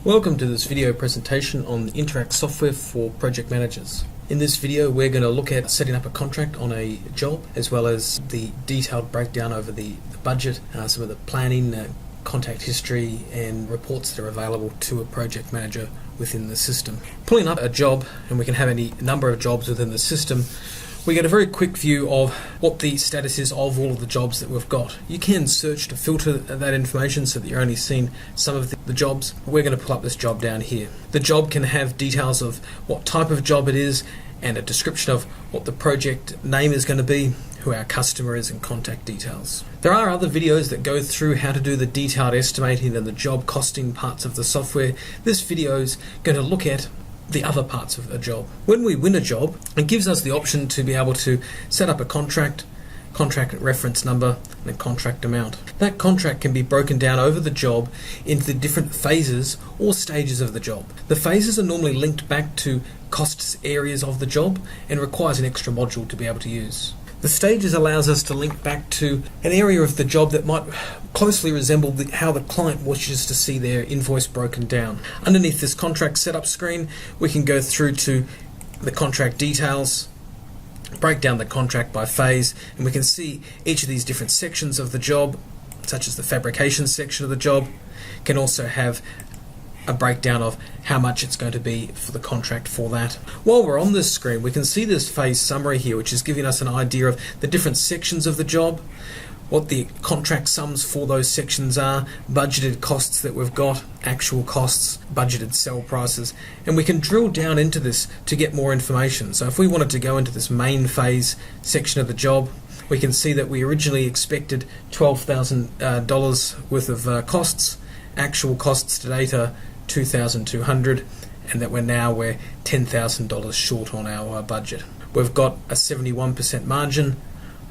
Welcome to this video presentation on the InterAcct software for project managers. In this video we're going to look at setting up a contract on a job, as well as the detailed breakdown over the budget, some of the planning, contact history and reports that are available to a project manager within the system. Pulling up a job, and we can have any number of jobs within the system, we get a very quick view of what the status is of all of the jobs that we've got. You can search to filter that information so that you're only seeing some of the jobs. We're going to pull up this job down here. The job can have details of what type of job it is and a description of what the project name is going to be, who our customer is, and contact details. There are other videos that go through how to do the detailed estimating and the job costing parts of the software. This video is going to look at the other parts of a job. When we win a job, it gives us the option to be able to set up a contract reference number, and a contract amount. That contract can be broken down over the job into the different phases or stages of the job. The phases are normally linked back to costs areas of the job and requires an extra module to be able to use. The stages allows us to link back to an area of the job that might closely resemble how the client wishes to see their invoice broken down. Underneath this contract setup screen, we can go through to the contract details, break down the contract by phase, and we can see each of these different sections of the job, such as the fabrication section of the job, can also have a breakdown of how much it's going to be for the contract for that. While we're on this screen, we can see this phase summary here, which is giving us an idea of the different sections of the job, what the contract sums for those sections are, budgeted costs that we've got, actual costs, budgeted sell prices, and we can drill down into this to get more information. So if we wanted to go into this main phase section of the job, we can see that we originally expected $12,000 worth of costs. Actual costs to date are $2,200, and that we're $10,000 short on our budget. We've got a 71% margin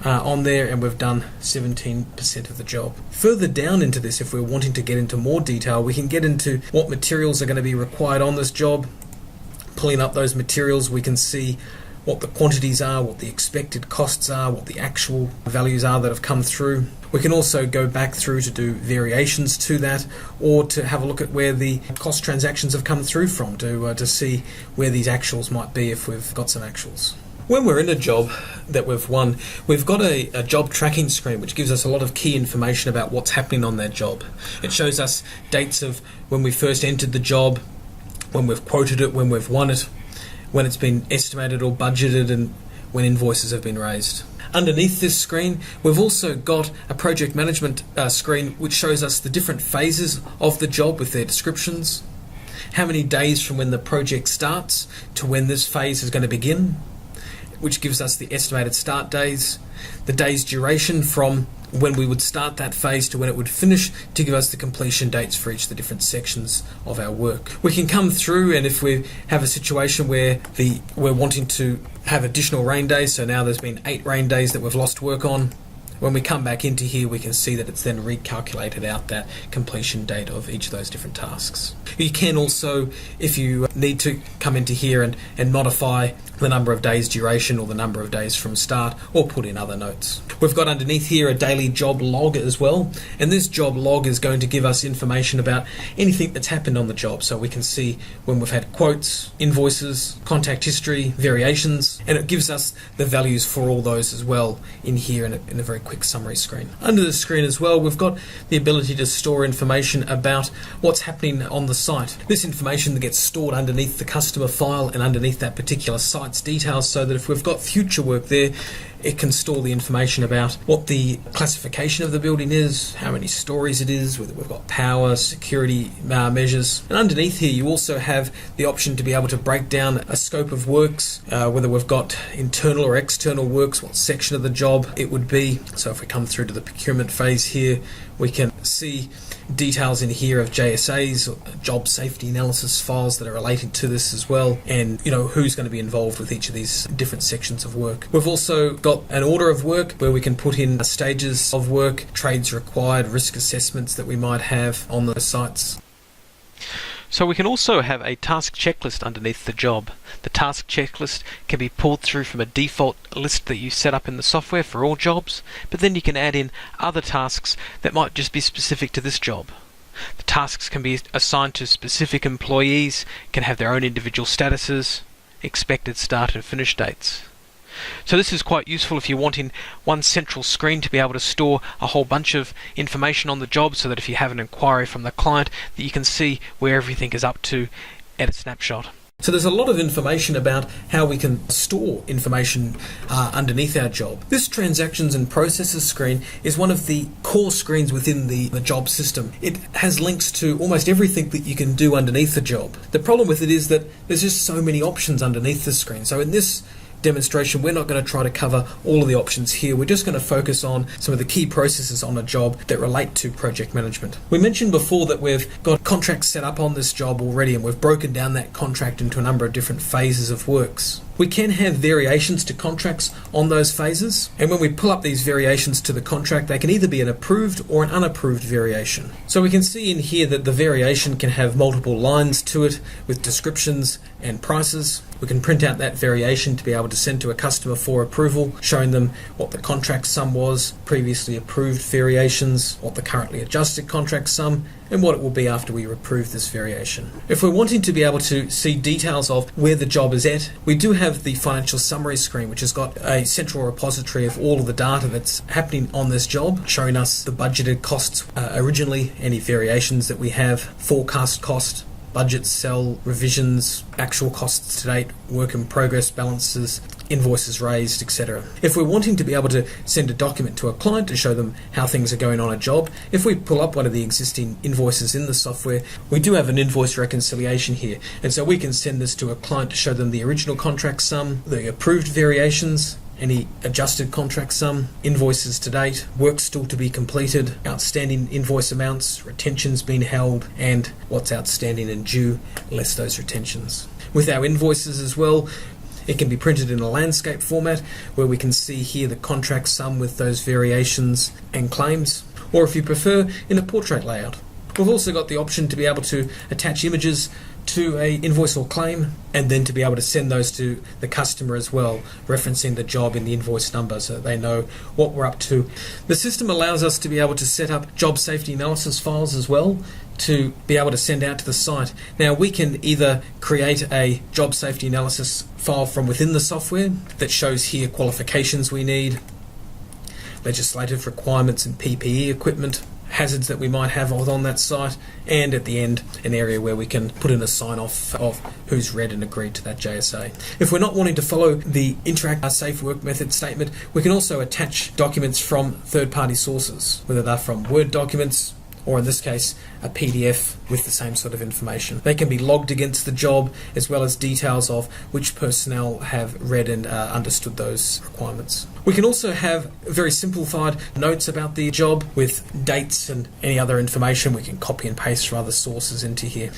on there, and we've done 17% of the job. Further down into this, if we're wanting to get into more detail, we can get into what materials are going to be required on this job. Pulling up those materials, we can see what the quantities are, what the expected costs are, what the actual values are that have come through. We can also go back through to do variations to that, or to have a look at where the cost transactions have come through from to see where these actuals might be if we've got some actuals. When we're in a job that we've won, we've got a job tracking screen which gives us a lot of key information about what's happening on that job. It shows us dates of when we first entered the job, when we've quoted it, when we've won it, when it's been estimated or budgeted, and when invoices have been raised. Underneath this screen, we've also got a project management screen which shows us the different phases of the job with their descriptions, how many days from when the project starts to when this phase is going to begin, which gives us the estimated start days, the day's duration from when we would start that phase to when it would finish, to give us the completion dates for each of the different sections of our work. We can come through, and if we have a situation where we're wanting to have additional rain days, so now there's been 8 rain days that we've lost work on, when we come back into here, we can see that it's then recalculated out that completion date of each of those different tasks. You can also, if you need to, come into here and modify the number of days duration or the number of days from start, or put in other notes. We've got underneath here a daily job log as well, and this job log is going to give us information about anything that's happened on the job. So we can see when we've had quotes, invoices, contact history, variations, and it gives us the values for all those as well in here in a very quick summary screen. Under the screen as well, we've got the ability to store information about what's happening on the site. This information that gets stored underneath the customer file and underneath that particular site's details, so that if we've got future work there, it can store the information about what the classification of the building is, how many stories it is, whether we've got power, security measures. And underneath here you also have the option to be able to break down a scope of works, whether we've got internal or external works, what section of the job it would be. So if we come through to the procurement phase here, we can see details in here of JSAs, job safety analysis files that are related to this as well, and who's going to be involved with each of these different sections of work. We've also got an order of work where we can put in stages of work, trades required, risk assessments that we might have on the sites. So we can also have a task checklist underneath the job. The task checklist can be pulled through from a default list that you set up in the software for all jobs, but then you can add in other tasks that might just be specific to this job. The tasks can be assigned to specific employees, can have their own individual statuses, expected start and finish dates. So this is quite useful if you want in one central screen to be able to store a whole bunch of information on the job, so that if you have an inquiry from the client, that you can see where everything is up to at a snapshot. So there's a lot of information about how we can store information underneath our job. This transactions and processes screen is one of the core screens within the job system. It has links to almost everything that you can do underneath the job. The problem with it is that there's just so many options underneath the screen. So in this demonstration, we're not going to try to cover all of the options here. We're just going to focus on some of the key processes on a job that relate to project management. We mentioned before that we've got contracts set up on this job already, and we've broken down that contract into a number of different phases of works. We can have variations to contracts on those phases, and when we pull up these variations to the contract, they can either be an approved or an unapproved variation. So we can see in here that the variation can have multiple lines to it with descriptions and prices. We can print out that variation to be able to send to a customer for approval, showing them what the contract sum was, previously approved variations, what the currently adjusted contract sum, and what it will be after we approve this variation. If we're wanting to be able to see details of where the job is at, we do have the financial summary screen, which has got a central repository of all of the data that's happening on this job, showing us the budgeted costs originally, any variations that we have, forecast cost, budgets, cell revisions, actual costs to date, work in progress balances, invoices raised, etc. If we're wanting to be able to send a document to a client to show them how things are going on a job, if we pull up one of the existing invoices in the software, we do have an invoice reconciliation here, and so we can send this to a client to show them the original contract sum, the approved variations, any adjusted contract sum, invoices to date, work still to be completed, outstanding invoice amounts, retentions being held, and what's outstanding and due, less those retentions. With our invoices as well, it can be printed in a landscape format where we can see here the contract sum with those variations and claims, or if you prefer, in a portrait layout. We've also got the option to be able to attach images to a invoice or claim, and then to be able to send those to the customer as well, referencing the job in the invoice number so that they know what we're up to. The system allows us to be able to set up job safety analysis files as well to be able to send out to the site. Now we can either create a job safety analysis file from within the software that shows here qualifications we need, legislative requirements and PPE equipment, hazards that we might have on that site, and at the end an area where we can put in a sign off of who's read and agreed to that JSA. If we're not wanting to follow the InterAcct safe work method statement, we can also attach documents from third-party sources, whether they're from Word documents or in this case a PDF with the same sort of information. They can be logged against the job, as well as details of which personnel have read and understood those requirements. We can also have very simplified notes about the job with dates and any other information we can copy and paste from other sources into here.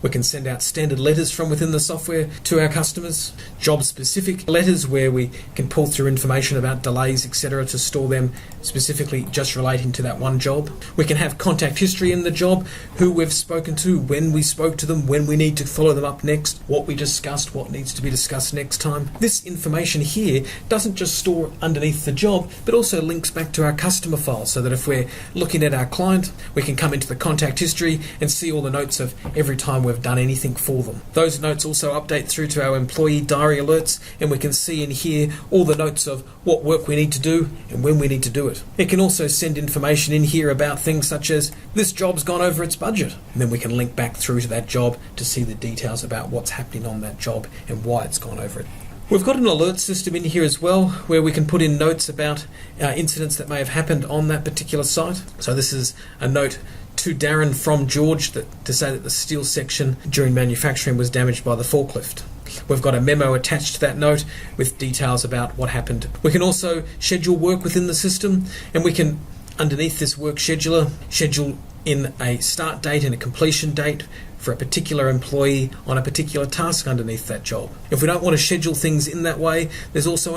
We can send out standard letters from within the software to our customers, job-specific letters where we can pull through information about delays, etc., to store them specifically just relating to that one job. We can have contact history in the job, who we've spoken to, when we spoke to them, when we need to follow them up next, what we discussed, what needs to be discussed next time. This information here doesn't just store underneath the job, but also links back to our customer file, so that if we're looking at our client, we can come into the contact history and see all the notes of every time we've done anything for them. Those notes also update through to our employee diary alerts, and we can see in here all the notes of what work we need to do and when we need to do it. It can also send information in here about things such as, this job's gone over its budget, and then we can link back through to that job to see the details about what's happening on that job and why it's gone over it. We've got an alert system in here as well, where we can put in notes about incidents that may have happened on that particular site. So this is a note to Darren from George to say that the steel section during manufacturing was damaged by the forklift. We've got a memo attached to that note with details about what happened. We can also schedule work within the system, and we can, underneath this work scheduler, schedule in a start date and a completion date for a particular employee on a particular task underneath that job. If we don't want to schedule things in that way, there's also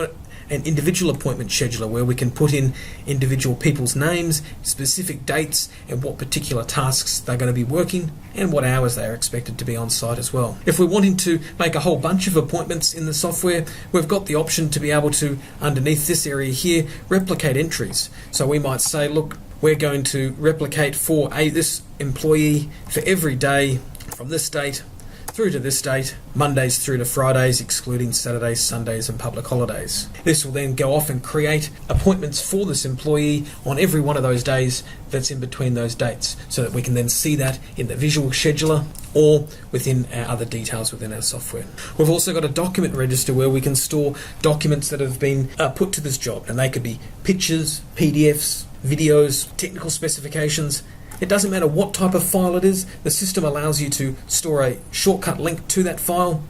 an individual appointment scheduler where we can put in individual people's names, specific dates, and what particular tasks they're going to be working, and what hours they are expected to be on site as well. If we're wanting to make a whole bunch of appointments in the software, we've got the option to be able to, underneath this area here, replicate entries. So we might say, look, we're going to replicate for this employee for every day from this date through to this date, Mondays through to Fridays, excluding Saturdays, Sundays and public holidays. This will then go off and create appointments for this employee on every one of those days that's in between those dates, so that we can then see that in the visual scheduler or within our other details within our software. We've also got a document register where we can store documents that have been put to this job, and they could be pictures, PDFs, videos, technical specifications. It doesn't matter what type of file it is, the system allows you to store a shortcut link to that file.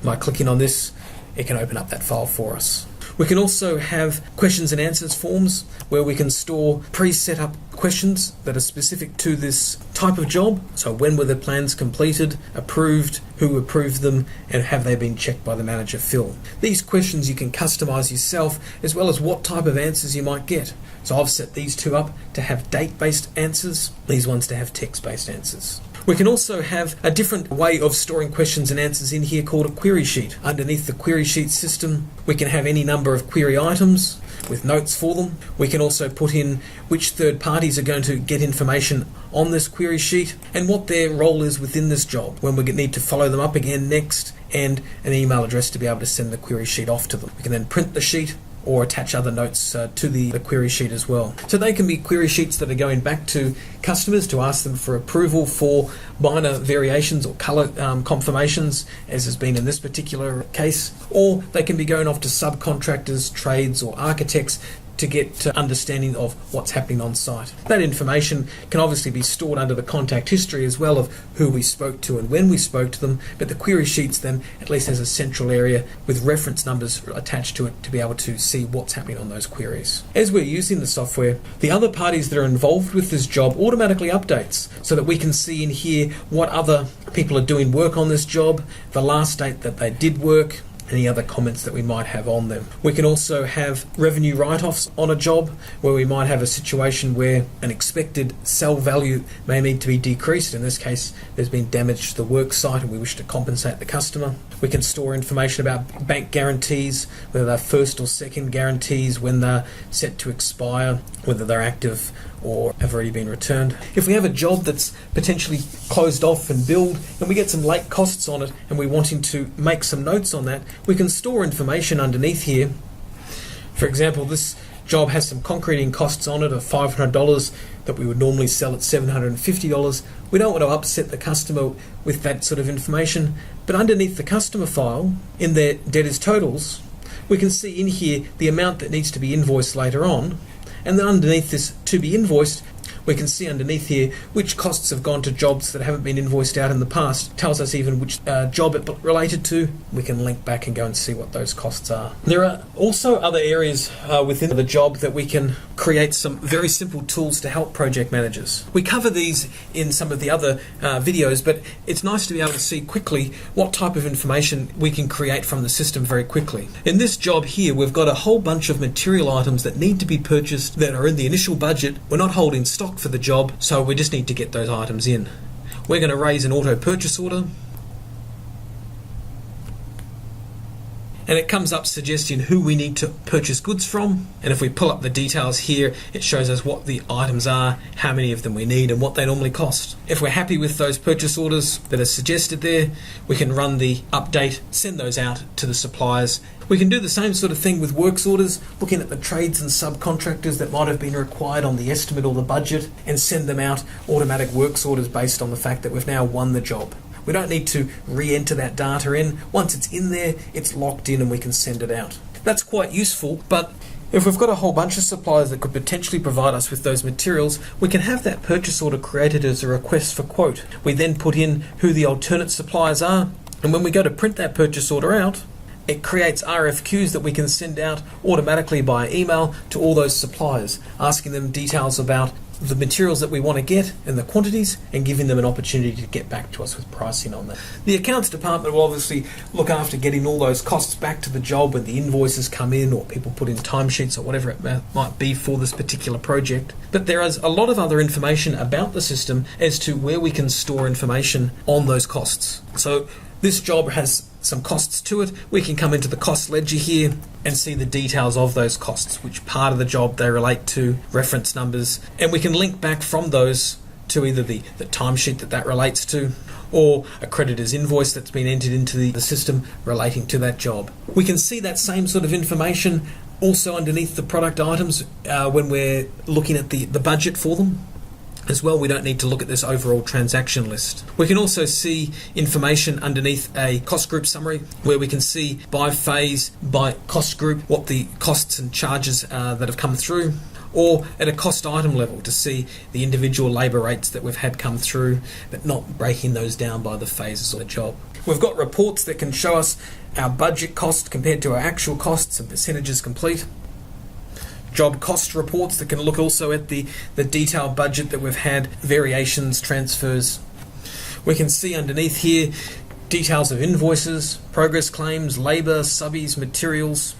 By clicking on this, it can open up that file for us. We can also have questions and answers forms where we can store pre-set up questions that are specific to this type of job. So when were the plans completed, approved, who approved them, and have they been checked by the manager, Phil? These questions you can customize yourself, as well as what type of answers you might get. So I've set these two up to have date-based answers, these ones to have text-based answers. We can also have a different way of storing questions and answers in here called a query sheet. Underneath the query sheet system, we can have any number of query items with notes for them. We can also put in which third parties are going to get information on this query sheet and what their role is within this job, when we need to follow them up again next, and an email address to be able to send the query sheet off to them. We can then print the sheet or attach other notes to the query sheet as well. So they can be query sheets that are going back to customers to ask them for approval for minor variations or colour confirmations, as has been in this particular case, or they can be going off to subcontractors, trades or architects to get understanding of what's happening on site. That information can obviously be stored under the contact history as well of who we spoke to and when we spoke to them, but the query sheets then at least has a central area with reference numbers attached to it to be able to see what's happening on those queries. As we're using the software, the other parties that are involved with this job automatically updates so that we can see in here what other people are doing work on this job, the last date that they did work, any other comments that we might have on them. We can also have revenue write-offs on a job where we might have a situation where an expected sell value may need to be decreased. In this case, there's been damage to the work site and we wish to compensate the customer. We can store information about bank guarantees, whether they're first or second guarantees, when they're set to expire, whether they're active or have already been returned. If we have a job that's potentially closed off and billed and we get some late costs on it and we're wanting to make some notes on that, we can store information underneath here. For example, this job has some concreting costs on it of $500 that we would normally sell at $750. We don't want to upset the customer with that sort of information, but underneath the customer file, in their debtors totals, we can see in here the amount that needs to be invoiced later on. And then underneath this to be invoiced, we can see underneath here which costs have gone to jobs that haven't been invoiced out in the past. It tells us even which job it related to. We can link back and go and see what those costs are. There are also other areas within the job that we can create some very simple tools to help project managers. We cover these in some of the other videos, but it's nice to be able to see quickly what type of information we can create from the system very quickly. In this job here, we've got a whole bunch of material items that need to be purchased that are in the initial budget. We're not holding stock for the job, so we just need to get those items in. We're going to raise an auto purchase order, and it comes up suggesting who we need to purchase goods from, and if we pull up the details here, it shows us what the items are, how many of them we need and what they normally cost. If we're happy with those purchase orders that are suggested there, we can run the update, send those out to the suppliers. We can do the same sort of thing with works orders, looking at the trades and subcontractors that might have been required on the estimate or the budget, and send them out automatic works orders based on the fact that we've now won the job. We don't need to re-enter that data in. Once it's in there, it's locked in and we can send it out. That's quite useful, but if we've got a whole bunch of suppliers that could potentially provide us with those materials, we can have that purchase order created as a request for quote. We then put in who the alternate suppliers are, and when we go to print that purchase order out, it creates RFQs that we can send out automatically by email to all those suppliers, asking them details about the materials that we want to get and the quantities, and giving them an opportunity to get back to us with pricing on that. The accounts department will obviously look after getting all those costs back to the job when the invoices come in or people put in timesheets or whatever it might be for this particular project. But there is a lot of other information about the system as to where we can store information on those costs. So this job has some costs to it, we can come into the cost ledger here and see the details of those costs, which part of the job they relate to, reference numbers, and we can link back from those to either the timesheet that relates to, or a creditor's invoice that's been entered into the system relating to that job. We can see that same sort of information also underneath the product items when we're looking at the budget for them. As well, we don't need to look at this overall transaction list. We can also see information underneath a cost group summary where we can see by phase, by cost group, what the costs and charges that have come through, or at a cost item level to see the individual labour rates that we've had come through, but not breaking those down by the phases of the job. We've got reports that can show us our budget cost compared to our actual costs and percentages complete. Job cost reports that can look also at the detailed budget that we've had, variations, transfers. We can see underneath here details of invoices, progress claims, labour, subbies, materials.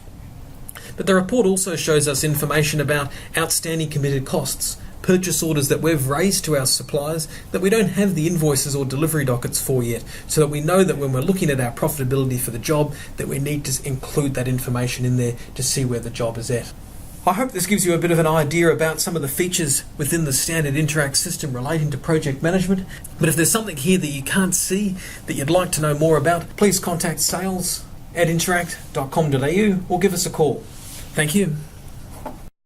But the report also shows us information about outstanding committed costs, purchase orders that we've raised to our suppliers that we don't have the invoices or delivery dockets for yet, so that we know that when we're looking at our profitability for the job, that we need to include that information in there to see where the job is at. I hope this gives you a bit of an idea about some of the features within the standard InterAcct system relating to project management. But if there's something here that you can't see that you'd like to know more about, please contact sales@interact.com.au or give us a call. Thank you.